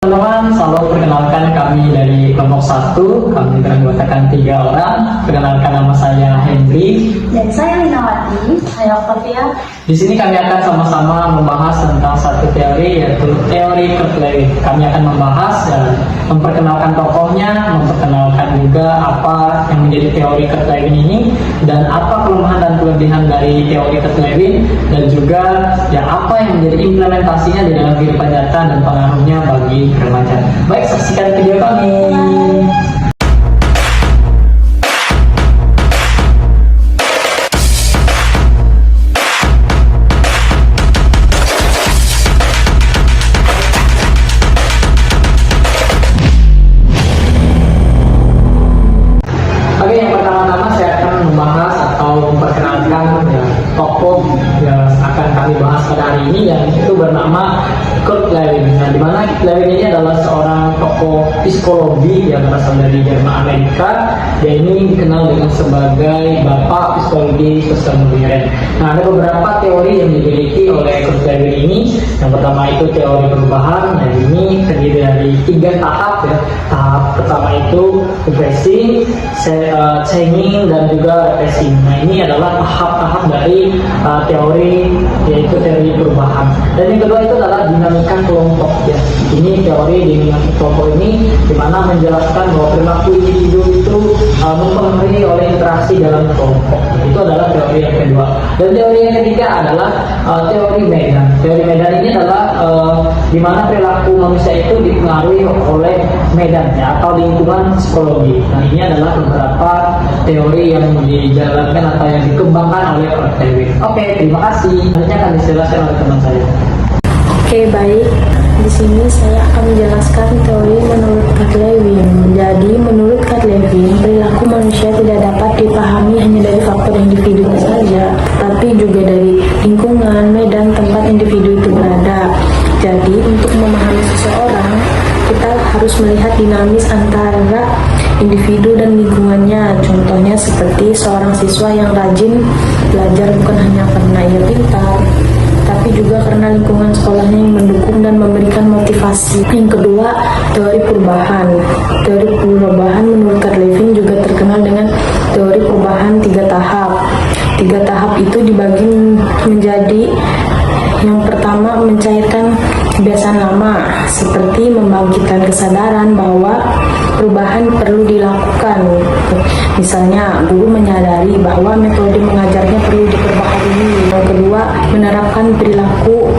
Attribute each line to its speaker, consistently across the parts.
Speaker 1: teman-teman, selalu perkenalkan kami dari kelompok 1. Kami beranggotakan 3 orang. Perkenalkan, nama saya Henry.
Speaker 2: Dan saya Linawati. Saya Octavia.
Speaker 1: Di sini kami akan sama-sama membahas tentang satu teori, yaitu teori Kurt Lewin. Kami akan membahas dan memperkenalkan tokohnya, memperkenalkan juga apa yang menjadi teori Kurt Lewin ini, dan apa kelemahan dan kelebihan dari teori Kurt Lewin, dan juga ya apa yang menjadi implementasinya di dalam kehidupan nyata dan pengaruhnya bagi remaja. Baik, saksikan video kami. Oke, yang pertama-tama saya akan membahas atau memperkenalkan ya, tokoh yang akan kami bahas pada hari ini, yang itu bernama Kurt Lewin. Nah, di mana Kurt Lewin ini adalah seorang tokoh psikologi yang berasal dari Jerman Amerika. Dia ini dikenal dengan sebagai Bapak Psikologi Sosial Modern. Nah, ada beberapa teori yang dimiliki oleh Kurt Lewin ini. Yang pertama itu teori perubahan. Nah, ini terdiri dari 3 tahap ya. Tahap pertama itu progressing, changing, dan juga repressing. Nah, ini adalah tahap-tahap dari teori, yaitu teori perubahan. Dan yang kedua itu adalah dinamika kelompok ya. Ini teori dinamika kelompok ini dimana menjelaskan bahwa perilaku individu itu mempengaruhi oleh interaksi dalam kelompok. Itu adalah teori yang kedua. Dan teori yang ketiga adalah teori Medan. Teori Medan ini adalah dimana perilaku manusia itu dipengaruhi oleh medan ya, atau lingkungan psikologi. Nah, ini adalah beberapa teori yang dijalankan atau yang dikembangkan oleh Kurt Lewin. Oke, terima kasih. Nantinya akan dijelaskan oleh teman saya.
Speaker 2: Oke, baik. Di sini saya akan menjelaskan teori menurut Kurt Lewin. Jadi, menurut Kurt Lewin, perilaku manusia tidak dapat dipahami hanya dari faktor individunya saja, tapi juga dari lingkungan, medan, tempat individu itu berada. Jadi, untuk memahami seseorang, kita harus melihat dinamis antara individu dan lingkungannya. Contohnya seperti seorang siswa yang rajin belajar bukan hanya karena ia pintar, tapi juga karena lingkungan sekolahnya yang mendukung dan memberikan motivasi. Yang kedua, teori perubahan. Teori perubahan menurut Kurt Lewin juga terkenal dengan teori perubahan 3 tahap. 3 tahap itu dibagi menjadi: yang pertama, mencairkan kebiasaan lama, seperti membangkitkan kesadaran bahwa perubahan perlu dilakukan. Misalnya, guru menyadari bahwa metode mengajarnya perlu diperbaharui. Yang kedua, menerapkan perilaku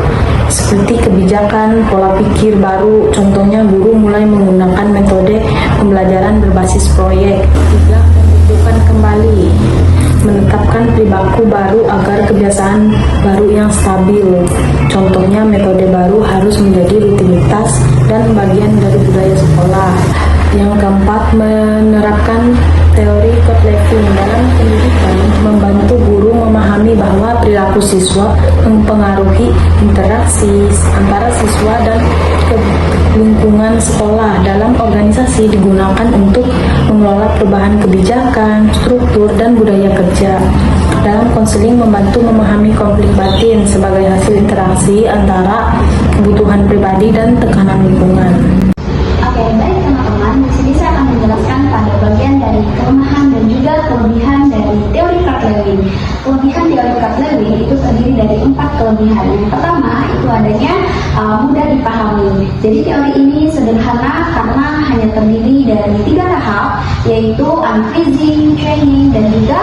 Speaker 2: seperti kebijakan, pola pikir baru. Contohnya, guru mulai menggunakan metode pembelajaran berbasis proyek. Ketiga, menentukan kembali, menetapkan perilaku baru agar kebiasaan baru yang stabil. Contohnya, metode baru harus menjadi rutinitas dan bagian dari budaya sekolah. Yang keempat, menerapkan teori Kurt Lewin dalam pendidikan, membantu guru memahami bahwa perilaku siswa mempengaruhi interaksi antara siswa dan lingkungan sekolah. Dalam organisasi digunakan untuk mengelola perubahan kebijakan, struktur, dan budaya kerja. Dalam konseling, membantu memahami konflik batin sebagai hasil interaksi antara kebutuhan pribadi dan tekanan lingkungan.
Speaker 3: Oke, baik teman-teman. Di sini saya akan menjelaskan pada bagian dari kelemahan dan juga kelebihan dari teori Kurt Lewin. Kelebihan teori Kurt Lewin itu terdiri dari 4 kelebihan. Yang pertama itu adanya mudah dipahami. Jadi teori ini sederhana karena hanya terdiri dari 3 tahap, yaitu unfreezing, training, dan juga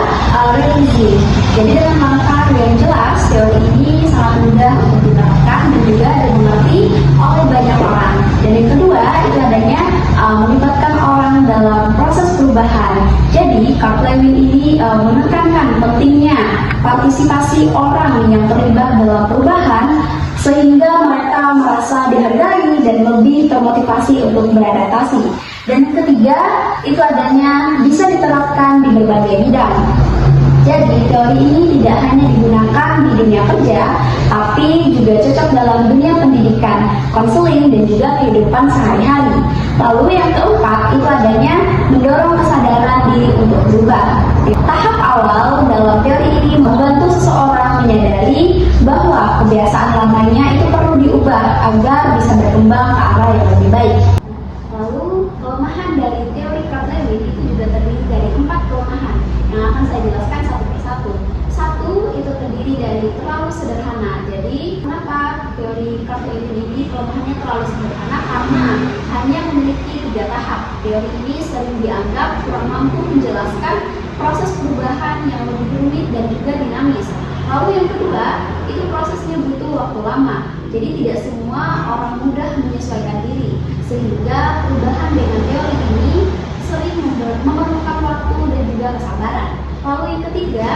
Speaker 3: releasing. Jadi dengan hal yang jelas, teori ini sangat mudah untuk diterapkan dan juga dimengerti oleh banyak orang. Dan yang kedua itu adanya melibatkan orang dalam proses perubahan. Jadi Kurt Lewin ini menekankan pentingnya partisipasi orang yang terlibat dalam perubahan, sehingga mereka merasa dihargai dan lebih termotivasi untuk beradaptasi. Dan yang ketiga itu adanya bisa diterapkan di berbagai bidang. Jadi teori ini tidak hanya digunakan di dunia kerja, tapi juga cocok dalam dunia pendidikan, konseling, dan juga kehidupan sehari-hari. Lalu yang keempat itu adanya mendorong kesadaran diri untuk berubah. Tahap awal dalam teori ini membantu seseorang menyadari bahwa kebiasaan lamanya itu perlu diubah agar bisa berkembang ke arah yang lebih baik. terlalu sederhana karena hanya memiliki 3 tahap. Teori ini sering dianggap kurang mampu menjelaskan proses perubahan yang lebih rumit dan juga dinamis. Lalu yang kedua, itu prosesnya butuh waktu lama. Jadi tidak semua orang mudah menyesuaikan diri, sehingga perubahan dengan teori ini sering memerlukan waktu dan juga kesabaran. Lalu yang ketiga,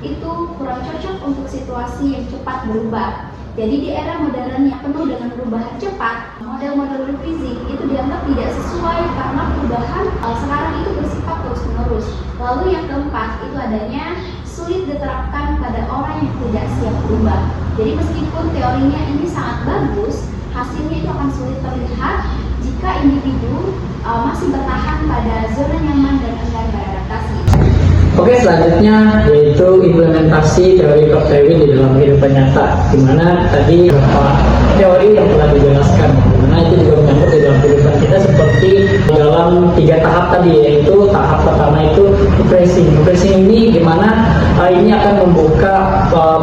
Speaker 3: itu kurang cocok untuk situasi yang cepat berubah. Jadi di era modern yang penuh dengan perubahan cepat, model-model fizik itu dianggap tidak sesuai karena perubahan sekarang itu bersifat terus-menerus. Lalu yang keempat, itu adanya sulit diterapkan pada orang yang tidak siap berubah. Jadi meskipun teorinya ini sangat bagus, hasilnya itu akan sulit terlihat jika individu masih bertahan pada zona nyaman dan enggan beradaptasi.
Speaker 1: Oke, selanjutnya yaitu implementasi teori Kurt Lewin di dalam kehidupan nyata, di mana tadi beberapa teori yang telah dijelaskan, dimana itu juga menyangkut di dalam kehidupan kita seperti dalam 3 tahap tadi, yaitu tahap pertama itu refreshing ini dimana ini akan membuka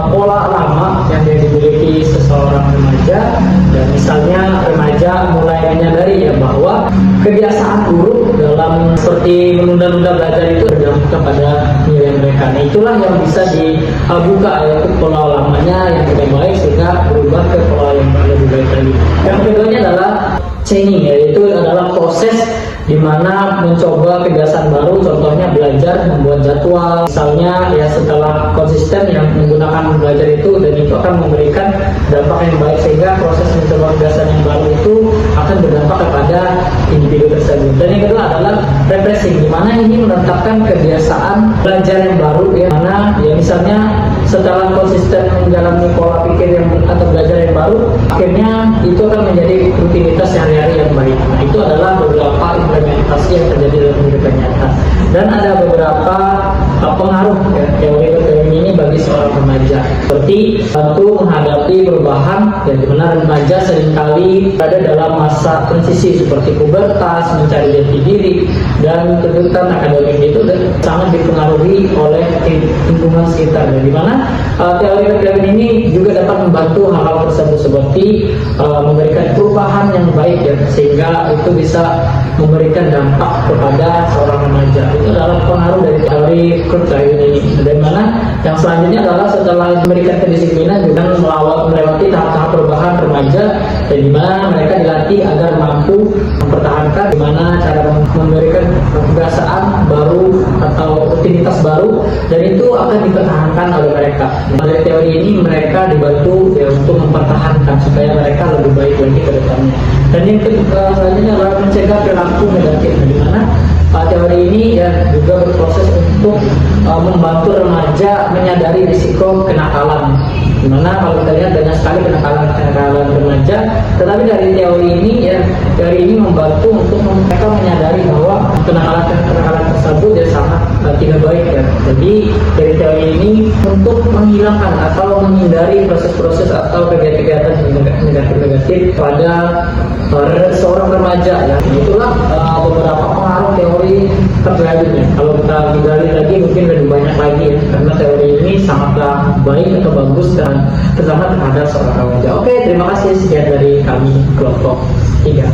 Speaker 1: pola lama yang dimiliki seseorang remaja, dan misalnya remaja mulai menyadari ya bahwa kebiasaan buruk dalam seperti menunda-nunda belajar itu berdampak kepada nilai mereka. Nah, itulah yang bisa dibuka, yaitu pola lamanya yang tidak baik sehingga berubah ke pola yang lebih baik lagi. Yang keduanya adalah changing, yaitu adalah proses di mana mencoba kebiasaan baru, contohnya belajar, membuat jadwal, misalnya ya setelah konsisten yang menggunakan belajar itu, dan itu akan memberikan dampak yang baik sehingga proses mencoba kebiasaan yang baru itu akan berdampak kepada individu tersebut. Dan yang kedua adalah refreshing, di mana ini menetapkan kebiasaan belajar yang baru, ya mana ya misalnya setelah konsisten menjalani pola pikir yang atau belajar yang baru, akhirnya itu akan menjadi rutinitas sehari-hari yang baik. Nah, itu adalah beberapa implementasi yang terjadi dalam kehidupan nyata. Dan ada beberapa pengaruh ya, teori ini bagi seorang remaja. Seperti satu, menghadapi perubahan, ya dimana remaja seringkali berada dalam masa transisi seperti pubertas, mencari jati diri, dan tuntutan akademik itu sangat dipengaruhi oleh lingkungan sekitar. Dan dimana teori ini juga dapat membantu hal-hal tersebut seperti memberikan perubahan yang baik ya, sehingga itu bisa memberikan dampak kepada seorang remaja. Itu adalah pengaruh dari teori Kurt Lewin ini. Dan mana yang selanjutnya adalah setelah memberikan kedisiplinan juga melewati tahap-tahap perubahan remaja, dan dimana mereka dilatih agar mampu mempertahankan dimana cara memberikan kebiasaan baru atau rutinitas baru, dan itu akan dipertahankan oleh mereka. Dari teori ini mereka dibantu ya untuk mempertahankan supaya mereka lebih baik lagi ke depannya. Dan yang selanjutnya adalah mencegah perilaku negatif, di mana teori ini ya juga berproses untuk membantu remaja menyadari risiko kenakalan. Dimana kalau kita lihat banyak sekali kenakalan remaja, tetapi dari teori ini ya, teori ini membantu untuk mereka menyadari bahwa kenakalan tersebut ya sangat tidak baik ya. Jadi dari teori ini untuk menghilangkan atau menghindari proses-proses atau kegiatan-kegiatan negatif pada seorang remaja ya. Itulah beberapa pengaruh teori Kurt Lewin ya. Kalau kita gali lagi mungkin lebih banyak lagi ya, karena teori ini sangatlah baik atau bagus dan terutama terhadap seorang remaja. Oke, terima kasih, sekian dari kami kelompok 3.